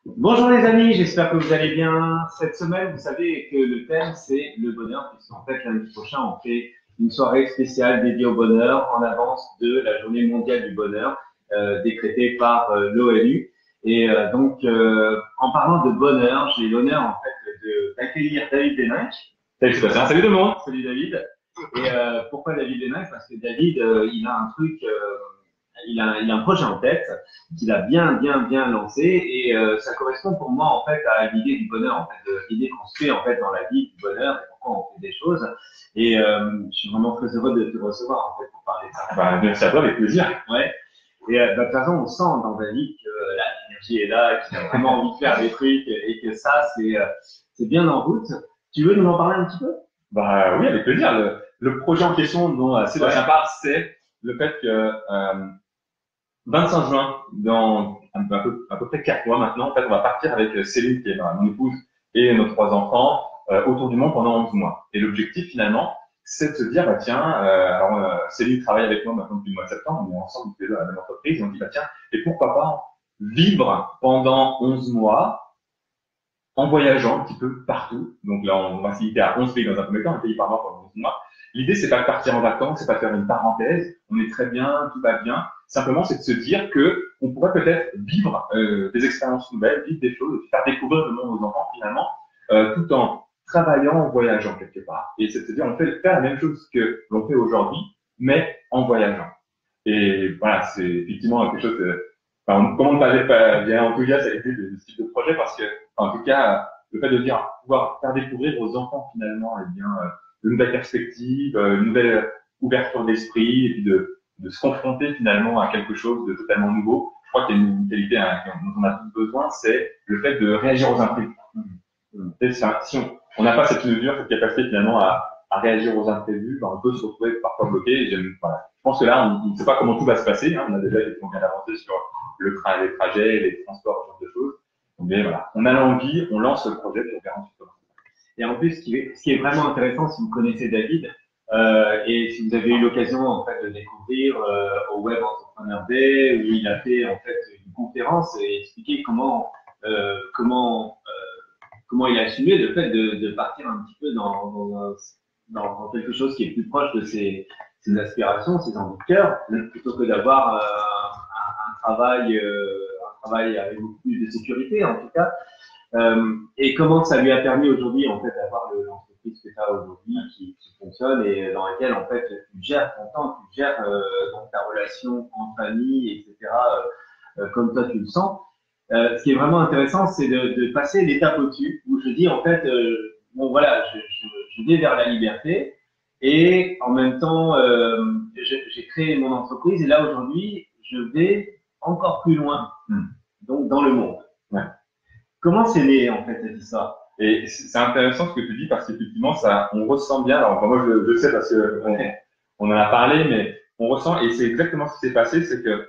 Bonjour les amis, j'espère que vous allez bien. Cette semaine, vous savez que le thème, c'est le bonheur, puisqu'en fait, lundi prochain, on fait une soirée spéciale dédiée au bonheur en avance de la journée mondiale du bonheur décrétée par l'ONU. Et en parlant de bonheur, j'ai l'honneur en fait d'accueillir David Deninck. Salut Sébastien, salut tout le monde. Salut David. Et pourquoi David Deninck? Parce que David, il a un truc, il a un projet en tête qu'il a bien lancé et ça correspond pour moi en fait à l'idée du bonheur, en fait, l'idée qu'on se fait en fait dans la vie du bonheur et pourquoi on fait des choses. Et je suis vraiment très heureux de te recevoir en fait pour parler de ça. Bah, merci à toi, avec plaisir. Ouais. Et de toute façon, on sent dans David que l'énergie est là, qu'il a vraiment envie de faire des trucs et que ça, c'est bien en route. Tu veux nous en parler un petit peu? Bah oui, avec plaisir. Le projet en question dont Sébastien parle, c'est le fait que 25 juin, dans à peu près 4 mois maintenant, en fait, on va partir avec Céline, qui est mon épouse, et nos 3 enfants, autour du monde pendant 11 mois. Et l'objectif, finalement, c'est de se dire, bah tiens, Céline travaille avec moi maintenant depuis le mois de septembre, on est ensemble tous les deux à la même entreprise, et on dit, bah tiens, et pourquoi pas vivre pendant 11 mois en voyageant un petit peu partout. Donc là, on va se limiter à 11 pays dans un premier temps, un pays par mois pendant 11 mois. L'idée, c'est pas de partir en vacances, c'est pas de faire une parenthèse, on est très bien, tout va bien. Simplement, c'est de se dire que on pourrait peut-être vivre des expériences nouvelles, vivre des choses, faire découvrir le monde aux enfants finalement, tout en travaillant, en voyageant quelque part. Et c'est de se dire, on fait faire la même chose que l'on fait aujourd'hui, mais en voyageant. Et voilà, c'est effectivement quelque chose de, enfin, comment ne pas être bien enthousiaste avec ce type de projet parce que, en tout cas, le fait de dire pouvoir faire découvrir aux enfants finalement, eh bien, de nouvelles perspectives, une nouvelle ouverture d'esprit, et puis de se confronter finalement à quelque chose de totalement nouveau. Je crois qu'il y a une qualité dont on a tous besoin, c'est le fait de réagir aux imprévus. Si on n'a pas cette mesure, cette capacité finalement à réagir aux imprévus, ben on peut se retrouver parfois bloqué. Voilà. Je pense que là, on ne sait pas comment tout va se passer. Hein. On a déjà bien avancé sur les trajets, les transports, ce genre de choses. Mais voilà, on a l'envie, on lance le projet, puis on verra ensuite. Et en plus, ce qui est vraiment intéressant, si vous connaissez David, et si vous avez eu l'occasion en fait de découvrir au Web Entrepreneur Day, où il a fait en fait une conférence et expliqué comment il a assumé le fait de partir un petit peu dans quelque chose qui est plus proche de ses aspirations, ses envies de cœur, plutôt que d'avoir un travail avec beaucoup plus de sécurité en tout cas. Et comment ça lui a permis aujourd'hui en fait d'avoir l'entreprise que tu as aujourd'hui qui fonctionne et dans laquelle en fait tu gères ton temps, tu gères donc ta relation en famille, etc. Comme toi tu le sens. Ce qui est vraiment intéressant, c'est de passer l'étape au-dessus où je dis en fait bon voilà, je vais vers la liberté et en même temps j'ai créé mon entreprise et là aujourd'hui je vais encore plus loin donc dans le monde. Ouais. Comment c'est né, en fait, cette histoire? Et c'est intéressant ce que tu dis parce qu'effectivement, ça, on ressent bien. Alors, enfin, moi, je le sais parce que on en a parlé, mais on ressent, et c'est exactement ce qui s'est passé, c'est que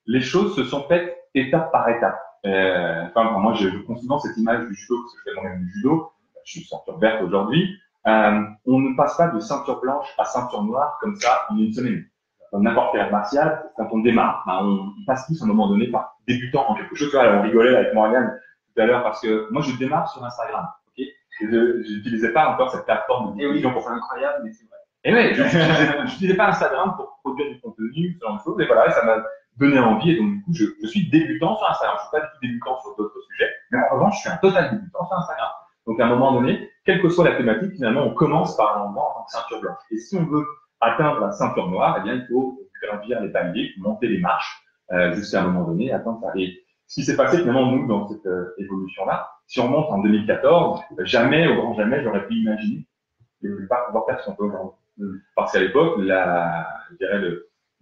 les choses se sont faites étape par étape. Enfin, moi, je prends souvent cette image du judo, parce que je fais moi-même du judo. Je suis ceinture verte aujourd'hui. On ne passe pas de ceinture blanche à ceinture noire comme ça en une semaine. Dans n'importe quel art martial, quand on démarre, on passe tous à un moment donné par débutant en quelque chose. Tu vois, on rigolait avec Morgane tout à l'heure parce que moi, je démarre sur Instagram. Ok, je n'utilisais pas encore cette plateforme de diffusion. Oui, c'est incroyable, mais c'est vrai. Et ouais, je n'utilisais pas Instagram pour produire du contenu, ce genre de choses. Et voilà, ça m'a donné envie. Et donc, du coup, je suis débutant sur Instagram. Je suis pas du tout débutant sur d'autres sujets. Mais en revanche, je suis un total débutant sur Instagram. Donc, à un moment donné, quelle que soit la thématique, finalement, on commence par un endroit en tant que ceinture blanche. Et si on veut atteindre la ceinture noire, eh bien, il faut gravir les paliers, monter les marches, jusqu'à un moment donné, atteindre ça. Et ce qui s'est passé, finalement, nous, dans cette évolution-là, si on remonte en 2014, jamais, au grand jamais, j'aurais pu imaginer de ne pas pouvoir faire ce qu'on peut aujourd'hui. Parce qu'à l'époque, je dirais,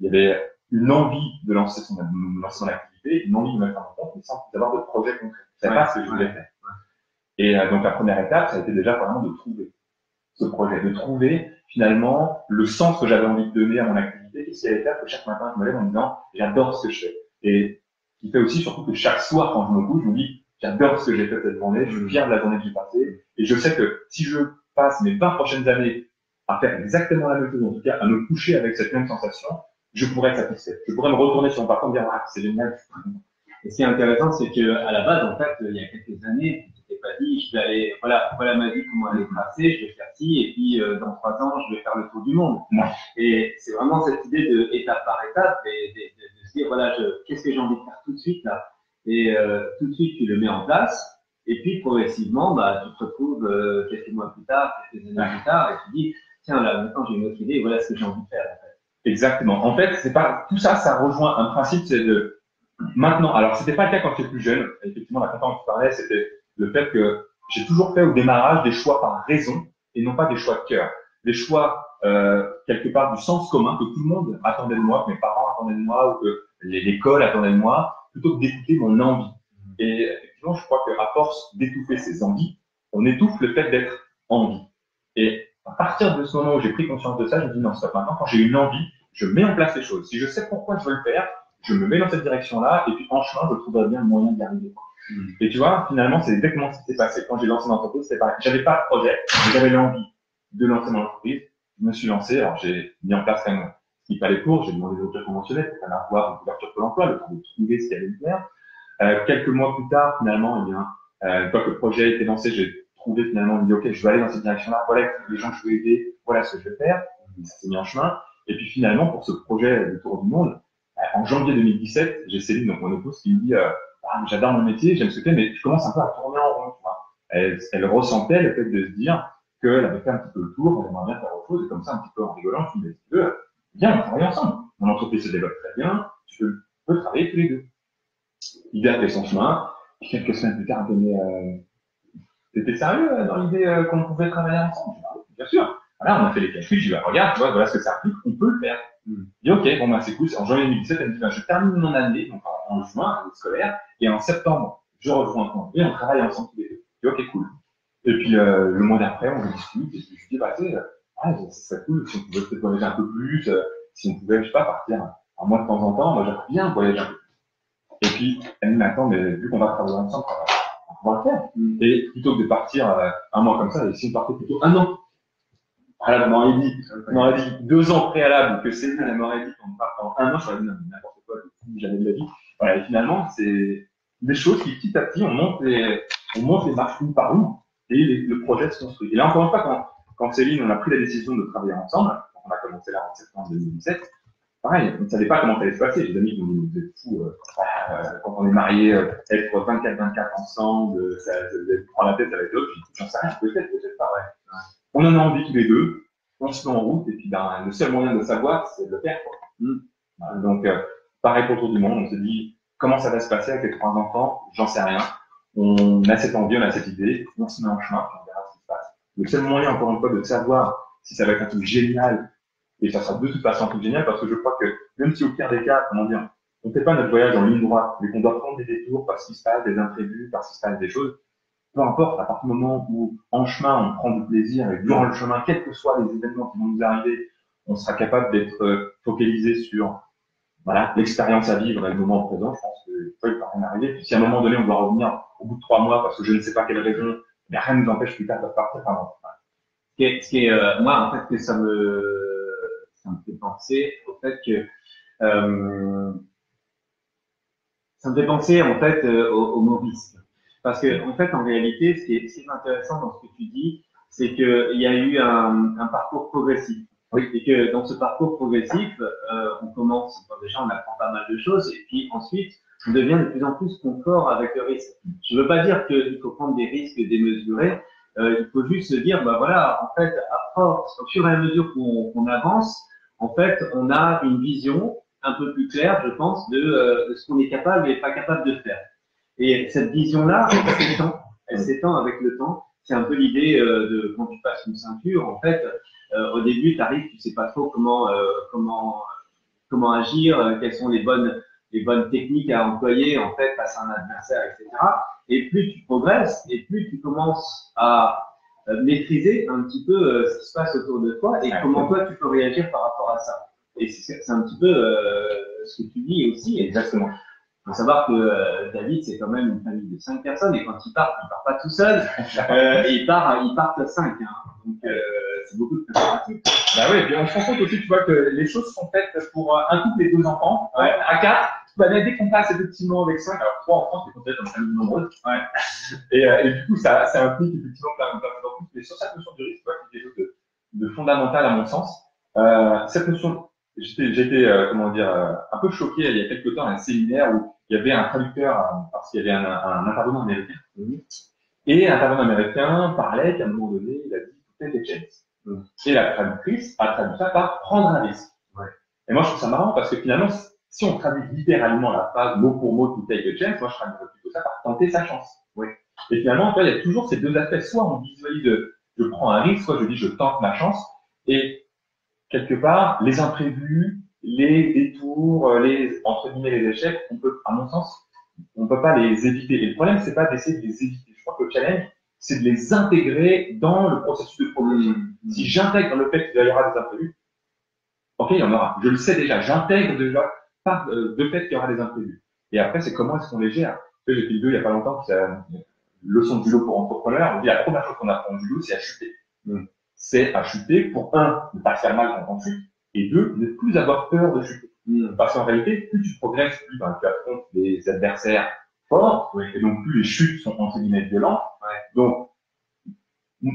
il y avait une envie de lancer son activité, une envie de mettre en compte, mais sans avoir de projet concret. C'est pas ce que je voulais faire. Et donc, la première étape, ça a été déjà vraiment de trouver ce projet, de trouver finalement le sens que j'avais envie de donner à mon activité. Qu'est-ce qui allait faire que chaque matin, je me lève en me disant, j'adore ce que je fais. Et qui fait aussi surtout que chaque soir, quand je me couche, je me dis, j'adore ce que j'ai fait cette journée, je suis fier de la journée que j'ai passée. Et je sais que si je passe mes 20 prochaines années à faire exactement la même chose, en tout cas à me coucher avec cette même sensation, je pourrais être satisfait. Je pourrais me retourner sur mon parcours et me dire, ah, c'est génial. Et ce qui est intéressant, c'est que à la base, en fait, il y a quelques années, tu t'es pas dit, je vais aller, voilà ma vie, comment elle est tracée, je vais faire ci, et puis dans 3 ans, je vais faire le tour du monde. Non. Et c'est vraiment cette idée de étape par étape, et de se dire, voilà, qu'est-ce que j'ai envie de faire tout de suite là. Et tout de suite, tu le mets en place. Et puis, progressivement, bah, tu te retrouves quelques mois plus tard, quelques années plus tard, et tu dis, tiens, là, maintenant, j'ai une autre idée, voilà ce que j'ai envie de faire, en fait. Exactement. En fait, c'est pas, tout ça, ça rejoint un principe, c'est de, maintenant, alors, c'était pas le cas quand j'étais plus jeune. Effectivement, la conférence que tu parlais, c'était le fait que j'ai toujours fait au démarrage des choix par raison et non pas des choix de cœur. Des choix, quelque part, du sens commun que tout le monde attendait de moi, que mes parents attendaient de moi, ou que l'école attendait de moi, plutôt que d'écouter mon envie. Et effectivement, je crois qu'à force d'étouffer ses envies, on étouffe le fait d'être en vie. Et à partir de ce moment où j'ai pris conscience de ça, je me dis non, stop, maintenant, quand j'ai une envie, je mets en place les choses. Si je sais pourquoi je veux le faire, je me mets dans cette direction-là, et puis en chemin, je trouverai bien le moyen d'y arriver. Et tu vois, finalement, c'est exactement ce qui s'est passé. Quand j'ai lancé mon entreprise, c'était pareil. J'avais pas de projet, mais j'avais l'envie de lancer mon entreprise. Je me suis lancé, alors j'ai mis en place quand même ce qu'il fallait pour, j'ai demandé des ruptures conventionnelles pour avoir une couverture Pôle emploi, le temps de trouver ce qu'il y avait à faire. Quelques mois plus tard, finalement, eh bien, une fois que le projet a été lancé, j'ai trouvé finalement, je me dis, ok, je vais aller dans cette direction-là, voilà les gens que je veux aider, voilà ce que je vais faire. Ça s'est mis en chemin. Et puis finalement, pour ce projet du Tour du Monde, en janvier 2017, j'ai Céline, donc mon épouse, qui me dit, j'adore mon métier, j'aime ce que je fais, mais je commence un peu à tourner en rond. Elle ressentait le fait de se dire qu'elle avait fait un petit peu le tour, elle aimerait bien faire autre chose, et comme ça, un petit peu en rigolant, je me dis, viens, on travaille ensemble. Mon entreprise se développe très bien, tu peux travailler tous les deux. L'idée a fait son chemin, puis quelques semaines plus tard, elle me dit, t'étais sérieux dans l'idée qu'on pouvait travailler ensemble? Bien sûr. Voilà, on a fait les calculs, je dis, regarde, tu vois, voilà ce que ça implique, on peut le faire. Et ok, bon, bah, c'est cool. En janvier 2017, elle me dit, je termine mon année, donc en juin, année scolaire, et en septembre, je rejoins ton et on travaille ensemble tous les deux. Je dis, ok, cool. Et puis, le mois d'après, on discute, et puis je dis, tu sais, ça serait cool si on pouvait peut-être voyager un peu plus, si on pouvait, je sais pas, partir un mois de temps en temps, moi, j'aimerais bien voyager un peu plus. Et puis, elle me dit, mais attends, mais vu qu'on va travailler ensemble, on va le faire. Et plutôt que de partir un mois comme ça, si on partait plutôt un an. Voilà, on m'aurait dit 2 ans préalables que c'est, elle m'aurait dit qu'on part en un an, j'aurais dit n'importe quoi, jamais de la vie. Voilà, et finalement, c'est des choses qui, petit à petit, on monte les marches une par une, et le projet se construit. Et là, encore une fois, quand Céline, on a pris la décision de travailler ensemble, quand on a commencé là en septembre 2017, pareil, on ne savait pas comment ça allait se passer. Les amis qui nous disaient, vous êtes fous, quand on est mariés, être 24-24 ensemble, ça prend la tête avec l'autre, j'en sais rien, peut-être pas, ouais. On en a envie tous les deux, on se met en route, et puis le seul moyen de savoir, c'est de le faire, quoi. Donc, pareil pour le Tour du Monde, on se dit, comment ça va se passer avec les 3 enfants? J'en sais rien. On a cette envie, on a cette idée, on se met en chemin, puis on verra ce qui se passe. Le seul moyen, encore une fois, de savoir si ça va être un truc génial, et ça sera de toute façon un truc génial, parce que je crois que, même si au pire des cas, comment dire, on ne fait pas notre voyage en ligne droite, mais qu'on doit prendre des détours parce qu'il se passe des imprévus, parce qu'il se passe des choses, peu importe, à partir du moment où, en chemin, on prend du plaisir, et durant le chemin, quels que soient les événements qui vont nous arriver, on sera capable d'être focalisé sur, voilà, l'expérience à vivre et le moment présent. Je pense que, il ne peut rien arriver. Puis si à un moment donné, on doit revenir au bout de 3 mois, parce que je ne sais pas quelle raison, mais rien ne nous empêche plus tard de partir. Moi, en fait, que ça me fait penser au fait que, ça me fait penser, en fait, au mot risque. Parce que, en fait, en réalité, ce qui est intéressant dans ce que tu dis, c'est qu'il y a eu un parcours progressif. Oui. Et que dans ce parcours progressif, on commence, déjà, on apprend pas mal de choses, et puis ensuite, on devient de plus en plus confort avec le risque. Je veux pas dire qu'il faut prendre des risques démesurés, il faut juste se dire, bah voilà, en fait, à force, au fur et à mesure qu'on avance, en fait, on a une vision un peu plus claire, je pense, de ce qu'on est capable et pas capable de faire. Et cette vision-là, elle s'étend avec le temps. C'est un peu l'idée de quand tu passes une ceinture, en fait, au début, tu arrives, tu sais pas trop comment agir, quelles sont les bonnes techniques à employer, en fait, face à un adversaire, etc. Et plus tu progresses, et plus tu commences à maîtriser un petit peu ce qui se passe autour de toi et comment toi tu peux réagir par rapport à ça. Et c'est un petit peu ce que tu dis aussi. Exactement. Il faut savoir que David, c'est quand même une famille de 5 personnes et quand il part pas tout seul. Il part 5. Hein. Donc, c'est beaucoup de préparatifs. Bah oui, et puis on se rend compte aussi, tu vois, que les choses sont faites pour un couple et 2 enfants. Ouais. À 4, bah, dès qu'on passe effectivement avec 5, alors 3 en France, c'est considéré comme famille nombreuse. Ouais. Et du coup, ça implique effectivement plein de plus. Mais sur cette notion du risque, qui est quelque chose de fondamental à mon sens, cette notion, j'étais comment dire, un peu choqué il y a quelques temps à un séminaire où il y avait un traducteur, parce qu'il y avait un intervenant américain. Et l'intervenant américain parlait qu'à un moment donné, il a dit « take a chance ». Et la traductrice a traduit ça par « prendre un risque ». Ouais. Et moi, je trouve ça marrant parce que finalement, si on traduit littéralement la phrase mot pour mot « to take a chance », moi, je traduirais plutôt ça par « tenter sa chance ». Ouais. Et finalement, il y a toujours ces deux aspects. Soit on visualise « je prends un risque », soit je dis « je tente ma chance ». Et quelque part, les imprévus, les détours, entre guillemets, les échecs, on peut, à mon sens, on peut pas les éviter. Et le problème, c'est pas d'essayer de les éviter. Je crois que le challenge, c'est de les intégrer dans le processus de progression. Si j'intègre le fait qu'il y aura des imprévus, ok, il y en aura. Je le sais déjà. J'intègre déjà le fait qu'il y aura des imprévus. Et après, c'est comment est-ce qu'on les gère. J'ai fait une vidéo il y a pas longtemps qui s'appelle leçon de judo pour entrepreneurs. On dit la première chose qu'on apprend au judo, c'est à chuter. C'est à chuter pour ne pas faire mal quand on chute, et deux, ne plus avoir peur de chuter. Parce qu'en réalité, plus tu progresses, plus tu affrontes des adversaires forts, et donc plus les chutes sont entre guillemets violentes. Donc,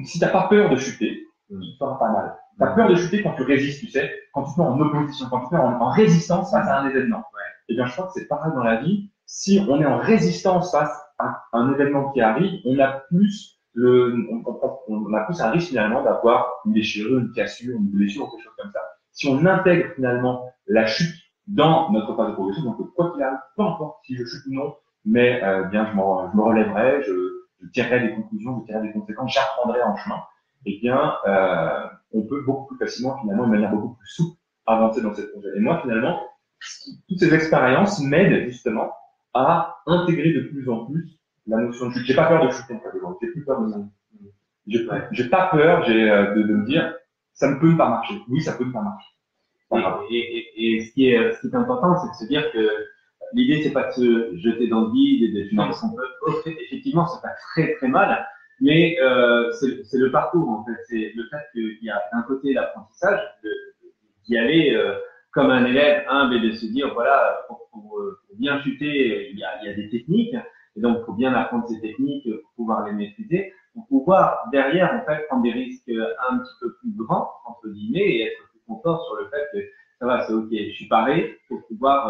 si t'as pas peur de chuter, tu te feras pas mal. T'as peur de chuter quand tu résistes, tu sais, quand tu te mets en opposition, quand tu te mets en résistance face à un événement. Et bien, je crois que c'est pareil dans la vie. Si on est en résistance face à un événement qui arrive, on a plus on a plus un risque finalement d'avoir une déchirure, une cassure, une blessure, quelque chose comme ça. Si on intègre finalement la chute dans notre phase de progression, donc quoi qu'il arrive, peu importe si je chute ou non, mais bien je me relèverai, je tirerai des conclusions, je tirerai des conséquences, j'apprendrai en chemin. Et bien on peut beaucoup plus facilement finalement de manière beaucoup plus souple avancer dans cette projet. Et moi finalement, toutes ces expériences m'aident justement à intégrer de plus en plus la notion de chute. J'ai pas peur de chuter, j'ai plus peur de ça. J'ai pas peur de me dire ça ne peut pas marcher. Oui, ça peut pas marcher. Et ce qui est important, c'est de se dire que l'idée, c'est pas de se jeter dans le vide et de faire ce qu'on peut. Effectivement, c'est pas très très mal, mais c'est le parcours en fait. C'est le fait qu'il y a d'un côté l'apprentissage, d'y aller comme un élève humble et de se dire voilà, pour bien chuter, il y a des techniques. Et donc, il faut bien apprendre ces techniques pour pouvoir les maîtriser, pour pouvoir derrière, en fait, prendre des risques un petit peu plus grands, entre guillemets, et être plus content sur le fait que ça va, c'est ok, je suis paré pour pouvoir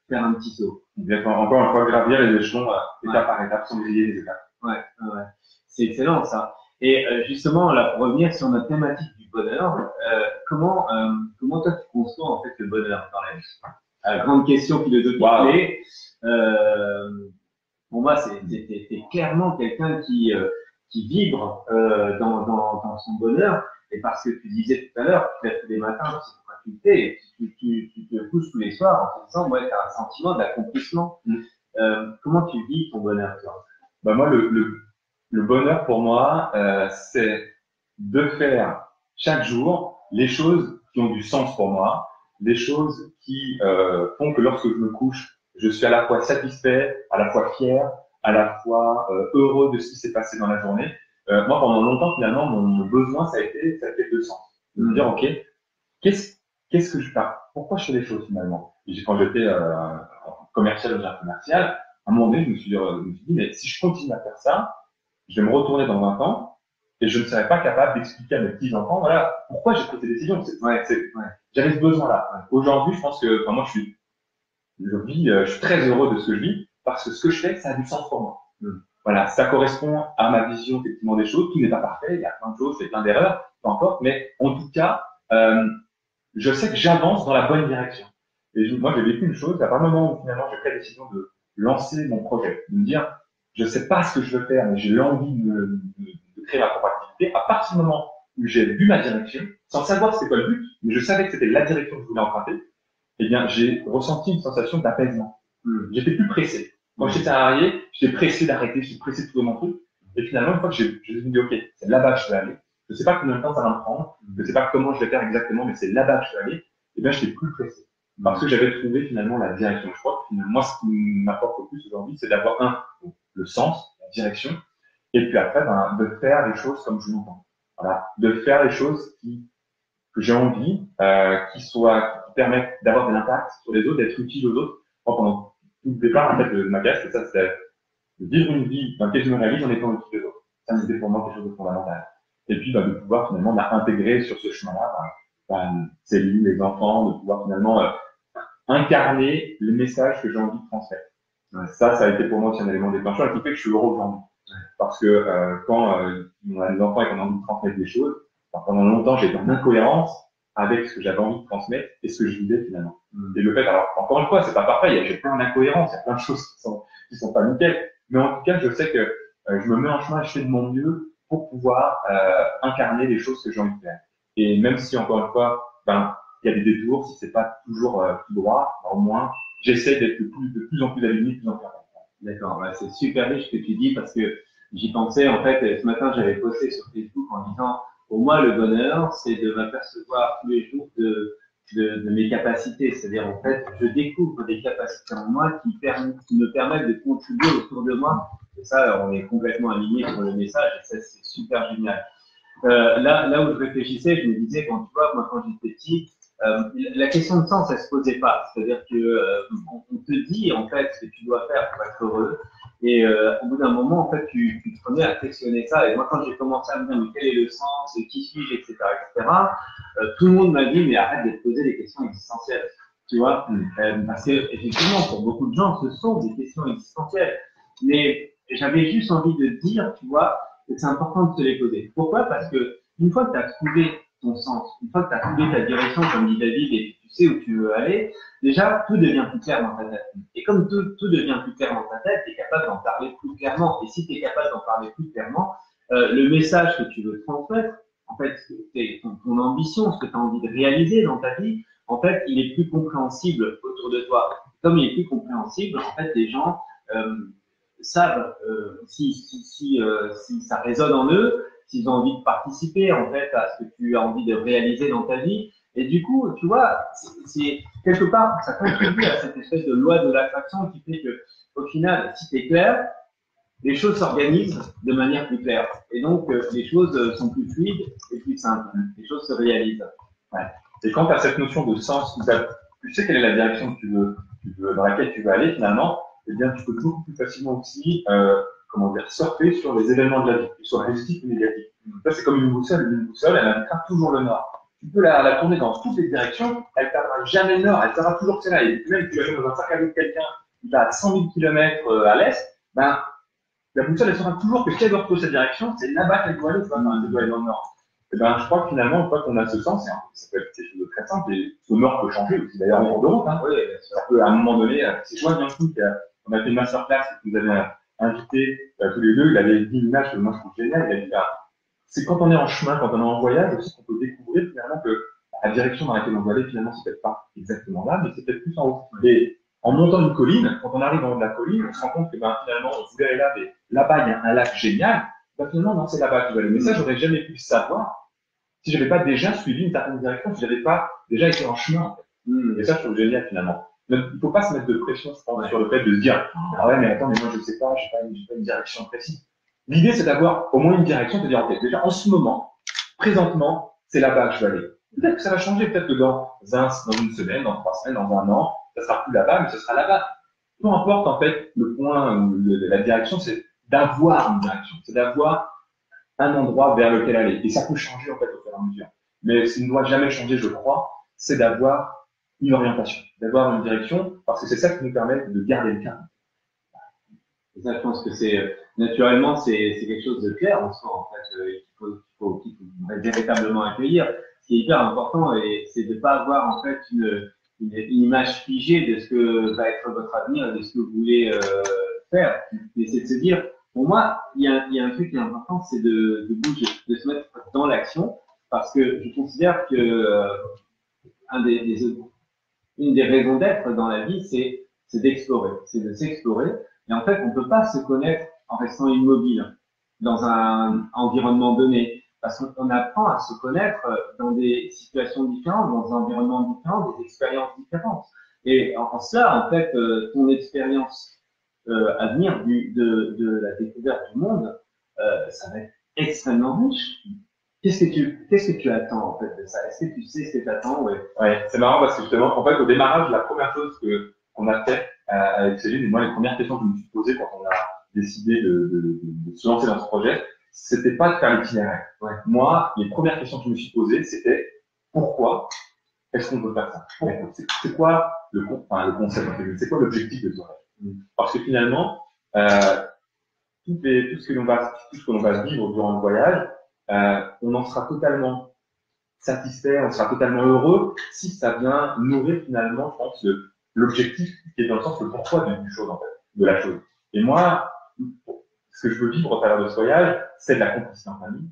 faire un petit saut. Exactement. Encore une fois, gravir les échelons étape par étape, sans griller les étapes. Ouais. C'est excellent, ça. Et justement, là, pour revenir sur notre thématique du bonheur, comment toi tu conçois, en fait, le bonheur dans la vie? Grande question philosophique, mais pour moi, t'es clairement quelqu'un qui vibre dans son bonheur. Et parce que tu disais tout à l'heure, tu fais tous les matins, tu sais pourquoi tu le fais, et tu te couches tous les soirs en te disant, ouais, tu as un sentiment d'accomplissement. Comment tu vis ton bonheur, toi? Bah moi, le bonheur pour moi, c'est de faire chaque jour les choses qui ont du sens pour moi, les choses qui font que lorsque je me couche, je suis à la fois satisfait, à la fois fier, à la fois heureux de ce qui s'est passé dans la journée. Moi, pendant longtemps, finalement, mon besoin, ça a été de sens. De me dire, ok, qu'est-ce que je fais? Pourquoi je fais les choses finalement? Quand j'étais commercial ou commercial, à un moment donné, je me suis dit, mais si je continue à faire ça, je vais me retourner dans 20 ans et je ne serai pas capable d'expliquer à mes petits-enfants, voilà, pourquoi j'ai pris ces décisions. J'avais ce besoin-là. Aujourd'hui, je pense que, moi, je suis très heureux de ce que je vis parce que ce que je fais, ça a du sens pour moi. Voilà, ça correspond à ma vision, effectivement, des choses. Tout n'est pas parfait, il y a plein de choses, il y a plein d'erreurs, peu importe, mais en tout cas, je sais que j'avance dans la bonne direction. Et moi, j'ai vécu une chose, à partir du moment où finalement j'ai pris la décision de lancer mon projet, de me dire, je sais pas ce que je veux faire, mais j'ai l'envie de créer ma propre activité. À partir du moment où j'ai vu ma direction, sans savoir c'était quoi le but, mais je savais que c'était la direction que je voulais emprunter, eh bien, j'ai ressenti une sensation d'apaisement. J'étais plus pressé. Quand j'étais salarié, j'étais pressé d'arrêter, j'étais pressé de trouver mon truc. Et finalement, une fois que je me suis dit, ok, c'est là-bas que je vais aller. Je sais pas combien de temps ça va me prendre. Je sais pas comment je vais faire exactement, mais c'est là-bas que je vais aller. Eh bien, j'étais plus pressé. Parce que j'avais trouvé finalement la direction. Je crois que moi, ce qui m'apporte le plus aujourd'hui, c'est d'avoir le sens, la direction. Et puis après, de faire les choses comme je l'entends. Voilà. De faire les choses que j'ai envie, qui permettent d'avoir de l'impact sur les autres, d'être utile aux autres. Moi, pendant tout le départ, en fait, de ma carrière, c'était de vivre une vie dans laquelle je me réalise en étant au-dessus des autres. Ça, c'était pour moi quelque chose de fondamental. Et puis, de pouvoir finalement intégrer sur ce chemin-là, cellules, les enfants, de pouvoir finalement incarner les messages que j'ai envie de transmettre. Ouais. Ça a été pour moi aussi un élément déclencheur qui fait que je suis heureux aujourd'hui. Ouais. Parce que quand on a des enfants et qu'on a envie de transmettre des choses, pendant longtemps, j'ai été en incohérence avec ce que j'avais envie de transmettre et ce que je vivais finalement. Et le fait, alors encore une fois, c'est pas parfait, j'ai plein d'incohérences, il y a plein de choses qui sont pas nickel. Mais en tout cas, je sais que je me mets en chemin, je fais de mon mieux pour pouvoir incarner les choses que j'ai envie de faire. Et même si, encore une fois, il y a des détours, si c'est pas toujours tout droit, au moins, j'essaie d'être de plus en plus aligné, de plus en plus important. D'accord, ouais, c'est super riche ce que tu dis parce que j'y pensais, en fait, ce matin, j'avais posté sur Facebook en disant, pour moi, le bonheur, c'est de m'apercevoir tous les jours de mes capacités. C'est-à-dire, en fait, je découvre des capacités en moi qui me permettent de contribuer autour de moi. Et ça, on est complètement aligné sur le message et ça, c'est super génial. Là où je réfléchissais, je me disais, quand tu vois, moi, quand j'étais petit, la question de sens, elle se posait pas. C'est-à-dire que on te dit en fait ce que tu dois faire pour être heureux, et au bout d'un moment, en fait, tu te remets à questionner ça. Et moi, quand j'ai commencé à me dire mais quel est le sens, qui suis-je, etc., tout le monde m'a dit mais arrête de te poser des questions existentielles. Tu vois, parce que effectivement, pour beaucoup de gens, ce sont des questions existentielles. Mais j'avais juste envie de dire, tu vois, que c'est important de te les poser. Pourquoi? Parce que une fois que tu as trouvé ton sens, une fois que tu as trouvé ta direction, comme dit David, et tu sais où tu veux aller, déjà, tout devient plus clair dans ta tête. Et comme tout devient plus clair dans ta tête, tu es capable d'en parler plus clairement. Et si tu es capable d'en parler plus clairement, le message que tu veux transmettre, en fait, ton ambition, ce que tu as envie de réaliser dans ta vie, en fait, il est plus compréhensible autour de toi. Comme il est plus compréhensible, en fait, les gens savent si ça résonne en eux, s'ils ont envie de participer en fait à ce que tu as envie de réaliser dans ta vie. Et du coup, tu vois, c'est quelque part, ça contribue à cette espèce de loi de l'attraction qui fait que, au final, si tu es clair, les choses s'organisent de manière plus claire. Et donc, les choses sont plus fluides et plus simples. Les choses se réalisent. Ouais. Et quand tu as cette notion de sens, tu sais quelle est la direction que dans laquelle tu veux aller finalement, eh bien, tu peux beaucoup plus facilement aussi, surfer sur les événements de la vie, qu'ils soient positifs ou négatifs. Ça, c'est comme une boussole. Une boussole, elle indiquera toujours le nord. Tu peux la tourner dans toutes les directions, elle ne perdra jamais le nord, elle sera toujours celle-là. Et même si tu vas dans un sac à dos de quelqu'un qui va à 100 000 km à l'est, la boussole, elle saura toujours que si elle doit retrouver cette direction, c'est là-bas qu'elle doit aller, elle doit aller dans le nord. Et je crois que finalement, une fois qu'on a ce sens, ça peut être quelque chose de très simple, et ce nord peut changer aussi, d'ailleurs, en cours de route, Oui, ça peut, à un moment donné, c'est Joanne Bianchi on a fait une masterclass, qui nous avait invité tous les deux, il avait dit une image que moi je trouve géniale, il a dit, c'est quand on est en chemin, quand on est en voyage aussi, qu'on peut découvrir finalement que la direction dans laquelle on doit aller, finalement, c'est peut-être pas exactement là, mais c'est peut-être plus en haut. Et en montant une colline, quand on arrive en haut de la colline, on se rend compte que finalement, on voulait aller là, mais là-bas, il y a un lac génial. Finalement, non, c'est là-bas que je veux aller. Mais ça, j'aurais jamais pu le savoir si j'avais pas déjà suivi une certaine direction, si j'avais pas déjà été en chemin, en fait. Et ça, je trouve génial, finalement. Donc, il faut pas se mettre de pression, je pense, sur le fait de se dire, ah ouais, mais attends, mais moi, je sais pas, j'ai pas une direction précise. L'idée, c'est d'avoir au moins une direction, de dire, ok, déjà, en ce moment, présentement, c'est là-bas que je vais aller. Peut-être que ça va changer, peut-être que dans une semaine, dans 3 semaines, dans 1 an, ça sera plus là-bas, mais ce sera là-bas. Peu importe, en fait, le point, la direction, c'est d'avoir une direction, c'est d'avoir un endroit vers lequel aller. Et ça peut changer, en fait, au fur et à mesure. Mais ce qui ne doit jamais changer, je crois, c'est d'avoir une orientation, d'avoir une direction, parce que c'est ça qui nous permet de garder le cap. Ça, je pense que naturellement, c'est quelque chose de clair en soi, en fait, qu'il faut véritablement accueillir. Ce qui est hyper important, c'est de ne pas avoir, en fait, une image figée de ce que va être votre avenir, de ce que vous voulez faire. Mais c'est de se dire, pour moi, il y a un truc qui est important, c'est de bouger, de se mettre dans l'action, parce que je considère que une des raisons d'être dans la vie, c'est d'explorer, c'est de s'explorer. Et en fait, on ne peut pas se connaître en restant immobile dans un environnement donné, parce qu'on apprend à se connaître dans des situations différentes, dans des environnements différents, des expériences différentes. Et en cela, en fait, ton expérience à venir de la découverte du monde, ça va être extrêmement riche. Qu'est-ce que tu attends en fait de ça? Est-ce que tu sais ce que tu attends? Ouais, c'est marrant parce que justement, en fait, au démarrage, la première chose qu'on a fait, avec Céline, et moi, les premières questions que je me suis posées quand on a décidé de se lancer dans ce projet, c'était pas de faire l'itinéraire. Ouais. Moi, les premières questions que je me suis posées, c'était pourquoi est-ce qu'on veut faire ça? C'est quoi le concept? C'est quoi l'objectif de ce rêve? Parce que finalement, tout ce que l'on va vivre durant le voyage, on en sera totalement satisfait, on sera totalement heureux si ça vient nourrir finalement, je pense, l'objectif qui est dans le sens le pourquoi du chose, en fait, de la chose. Et moi, ce que je veux vivre au travers de ce voyage, c'est de la complicité en famille.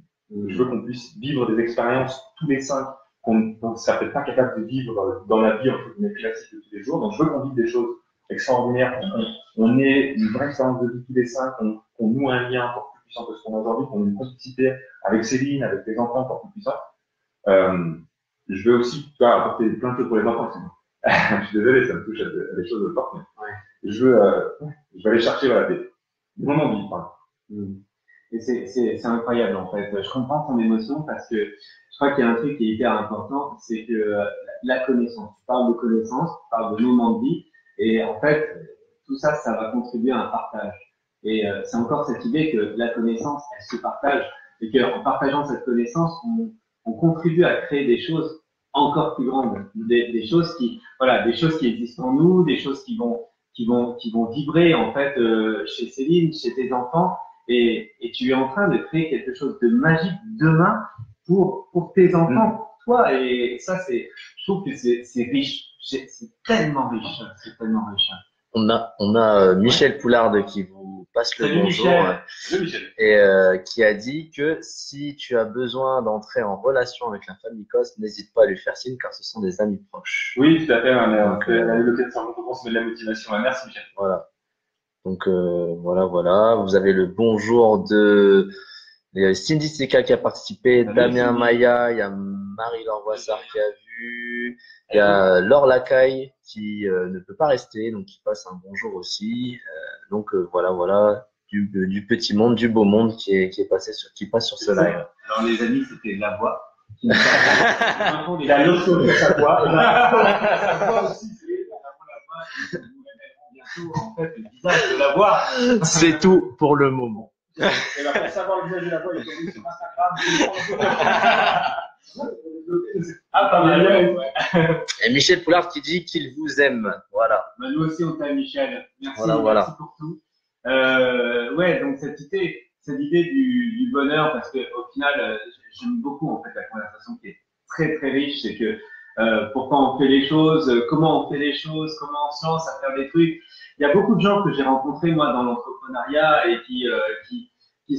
Je veux qu'on puisse vivre des expériences tous les 5 qu'on ne serait peut-être pas capable de vivre dans la vie entre guillemets classique de tous les jours. Donc je veux qu'on vive des choses extraordinaires, qu'on ait une vraie expérience de vie tous les 5, qu'on noue un lien encore plus puissant que ce qu'on a aujourd'hui, qu'on ait une complicité avec Céline, avec les enfants encore plus puissant. Je veux aussi apporter plein de choses pour les enfants. Je suis désolé, ça me touche à des choses de fortes, mais ouais. je veux aller chercher voilà, des moments de vie. Et c'est incroyable en fait. Je comprends ton émotion parce que je crois qu'il y a un truc qui est hyper important, c'est que la connaissance. Tu parles de connaissance, tu parles de moments de vie, et en fait, tout ça, ça va contribuer à un partage. Et c'est encore cette idée que la connaissance, elle se partage, et qu'en partageant cette connaissance, on contribue à créer des choses encore plus grandes, des choses qui, voilà, des choses qui existent en nous, des choses qui vont vibrer en fait chez Céline, chez tes enfants. Et tu es en train de créer quelque chose de magique demain pour tes enfants, toi. Et ça, je trouve que c'est riche. C'est tellement riche. C'est tellement riche. On a Michel Poulard qui vous passe le bonjour. Michel. Et qui a dit que si tu as besoin d'entrer en relation avec la famille Coste, n'hésite pas à lui faire signe car ce sont des amis proches. Oui, tout à fait. Donc, elle a eu l'occasion de se mettre de la motivation. Merci Michel. Voilà. Donc voilà. Vous avez le bonjour de Cindy Seka qui a participé, Damien Maya, il y a Marie-Laure Boissard qui a vu, il y a Laure Lacaille qui ne peut pas rester, donc qui passe un bonjour aussi. Donc voilà, du petit monde, du beau monde qui passe sur ce live. Alors les amis, c'était la voix. Il y a l'autre chose de sa voix. Sa voix aussi, c'est la voix. En fait, le visage de la voix. C'est tout pour le moment. Et là, pour savoir le visage de la voix, il est sur Instagram. Ah, pas mal. Et Michel Poulard qui dit qu'il vous aime. Voilà. Bah, nous aussi, on t'aime, Michel. Merci, voilà. Merci pour tout. Ouais, donc cette idée du bonheur, parce que au final, j'aime beaucoup en fait la conversation qui est très très riche, c'est que pourquoi on fait les choses, comment on fait les choses, comment on se lance à faire des trucs. Il y a beaucoup de gens que j'ai rencontrés moi dans l'entrepreneuriat et qui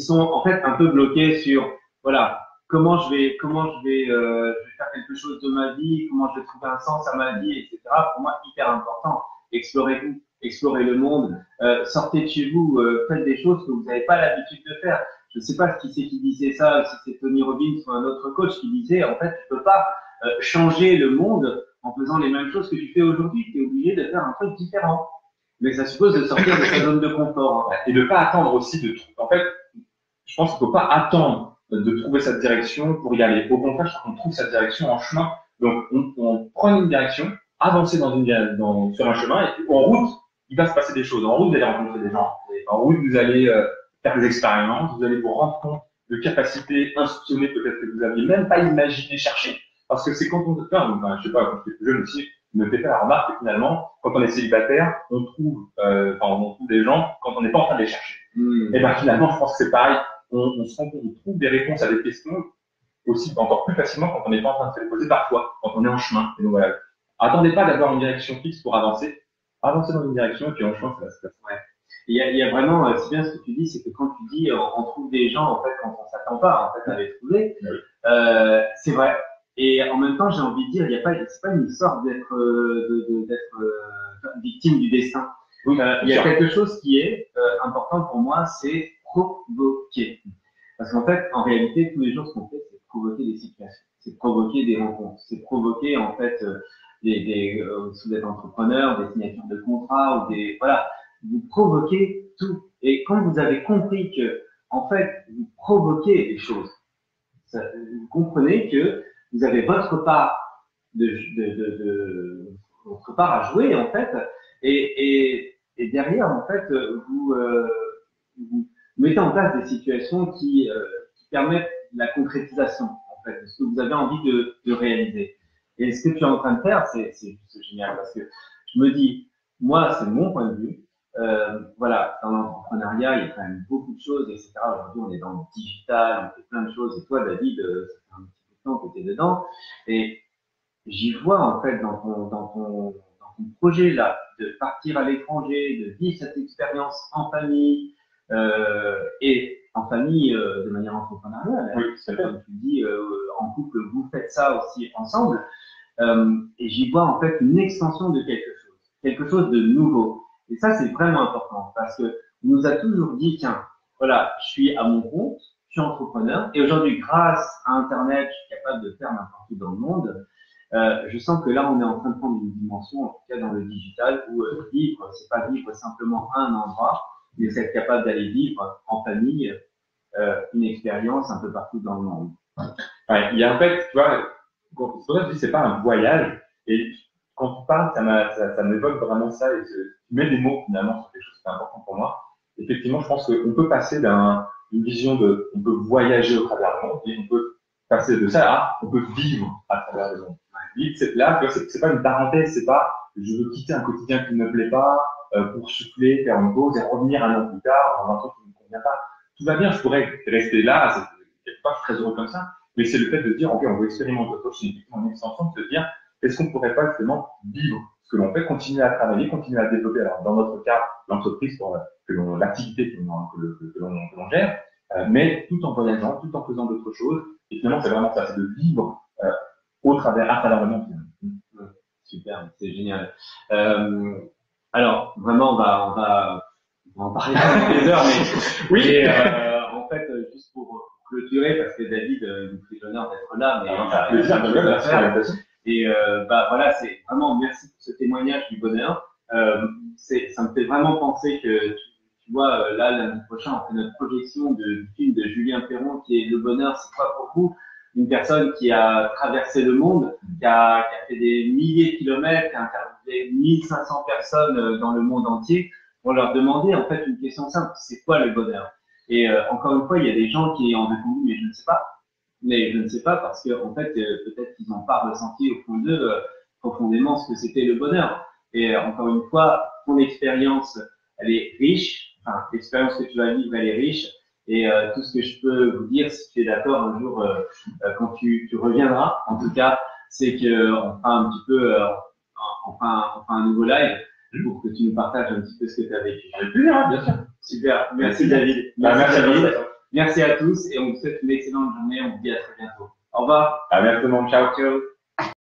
sont en fait un peu bloqués sur voilà comment je vais faire quelque chose de ma vie, comment je vais trouver un sens à ma vie, etc. Pour moi, hyper important. Explorez-vous, explorez le monde, sortez de chez vous, faites des choses que vous n'avez pas l'habitude de faire. Je ne sais pas qui c'est qui disait ça, si c'est Tony Robbins ou un autre coach qui disait en fait tu peux pas changer le monde en faisant les mêmes choses que tu fais aujourd'hui. Tu es obligé de faire un truc différent. Mais ça suppose de sortir de sa zone de confort. Et de pas attendre aussi de tout. En fait, je pense qu'il faut pas attendre de trouver cette direction pour y aller. Au contraire, je crois qu'on trouve cette direction en chemin. Donc, on prend une direction, avancer sur un chemin, et puis en route, il va se passer des choses. En route, vous allez rencontrer des gens. En route, vous allez faire des expériences, vous allez vous rendre compte de capacités insoupçonnées peut-être que vous aviez même pas imaginé chercher. Parce que c'est quand on se fait, je sais pas, quand j'étais plus jeune aussi, je me fais faire la remarque que finalement, quand on est célibataire, on trouve des gens quand on n'est pas en train de les chercher. Et ben finalement, je pense que c'est pareil. On se rend compte, on trouve des réponses à des questions aussi encore plus facilement quand on n'est pas en train de se les poser parfois, quand on est en chemin. Et donc voilà. Attendez pas d'avoir une direction fixe pour avancer. Avancez dans une direction et puis en chemin, ça va se passer. Ouais. Il y a vraiment, c'est bien ce que tu dis, c'est que quand tu dis on trouve des gens en fait quand on s'attend pas en fait à les trouver, c'est vrai. Et en même temps, j'ai envie de dire, c'est pas une histoire d'être victime du destin. Il y a quelque chose qui est important pour moi, c'est provoquer. Parce qu'en fait, en réalité, tous les jours, ce qu'on fait, c'est provoquer des situations, c'est provoquer des rencontres, c'est provoquer en fait si vous êtes entrepreneur, des signatures de contrats ou voilà, vous provoquez tout. Et quand vous avez compris que en fait, vous provoquez des choses, vous comprenez que vous avez votre part votre part à jouer en fait, Et derrière, en fait, vous mettez en place des situations qui permettent la concrétisation, en fait, de ce que vous avez envie de réaliser. Et ce que tu es en train de faire, c'est juste génial parce que je me dis, moi, c'est mon point de vue. Voilà, dans l'entrepreneuriat, il y a quand même beaucoup de choses, etc. Aujourd'hui, on est dans le digital, on fait plein de choses. Et toi, David, ça fait un petit peu de temps que tu es dedans. Et j'y vois, en fait, dans ton projet là, de partir à l'étranger, de vivre cette expérience en famille, et en famille de manière entrepreneuriale. Oui, Parce que, comme tu dis, en couple, vous faites ça aussi ensemble. Et j'y vois en fait une extension de quelque chose de nouveau. Et ça, c'est vraiment important parce que on nous a toujours dit, tiens, voilà, je suis à mon compte, je suis entrepreneur, et aujourd'hui, grâce à Internet, je suis capable de faire n'importe où dans le monde. Je sens que là, on est en train de prendre une dimension, en tout cas dans le digital, où vivre, c'est pas vivre simplement à un endroit, mais c'est être capable d'aller vivre en famille une expérience un peu partout dans le monde. Ouais, il y a en fait, tu vois, c'est pour ça que je dis c'est pas un voyage. Et quand tu parles, ça m'évoque vraiment ça. Et tu mets des mots finalement sur quelque chose qui est important pour moi. Effectivement, je pense qu'on peut passer d'une vision on peut voyager au travers du monde et on peut passer de ça à on peut vivre à travers le monde. Là, c'est pas une parenthèse, c'est pas je veux quitter un quotidien qui ne me plaît pas pour souffler, faire une pause et revenir un an plus tard dans un truc qui ne me convient pas. Tout va bien, je pourrais rester là, quelque part, je suis très heureux comme ça. Mais c'est le fait de dire, ok, on veut expérimenter autre chose, c'est effectivement une extension de se dire, est-ce qu'on ne pourrait pas justement vivre ce que l'on fait, continuer à travailler, continuer à développer, alors dans notre cas, l'entreprise, l'activité que l'on gère, mais tout en voyageant, tout en faisant d'autres choses. Et finalement, c'est vraiment ça, c'est de vivre à travers le monde. Super, c'est génial. Alors, vraiment, on va en parler pendant des heures, mais oui. Et, en fait, juste pour clôturer, parce que David nous fait l'honneur d'être là, mais et voilà, c'est vraiment merci pour ce témoignage du bonheur. Ça me fait vraiment penser que tu vois, là, l'année prochaine, on fait notre projection du film de Julien Perron qui est Le bonheur, c'est quoi pour vous? Une personne qui a traversé le monde, qui a fait des milliers de kilomètres, qui a interviewé 1500 personnes dans le monde entier pour leur demander en fait une question simple, c'est quoi le bonheur? Et encore une fois, il y a des gens qui ont répondu, mais je ne sais pas. Mais je ne sais pas parce que en fait, peut-être qu'ils n'ont pas ressenti au fond d'eux profondément ce que c'était le bonheur. Et encore une fois, ton expérience, elle est riche. Enfin, l'expérience que tu vas vivre, elle est riche. Et tout ce que je peux vous dire, si tu es d'accord un jour, quand tu reviendras, en tout cas, c'est que on fera un petit peu, on fera un nouveau live pour que tu nous partages un petit peu ce que tu as vécu. Avec plaisir, bien sûr. Super. Merci David. Merci David. Merci à tous et on vous souhaite une excellente journée. On vous dit à très bientôt. Au revoir. À bientôt. Ciao. Ciao.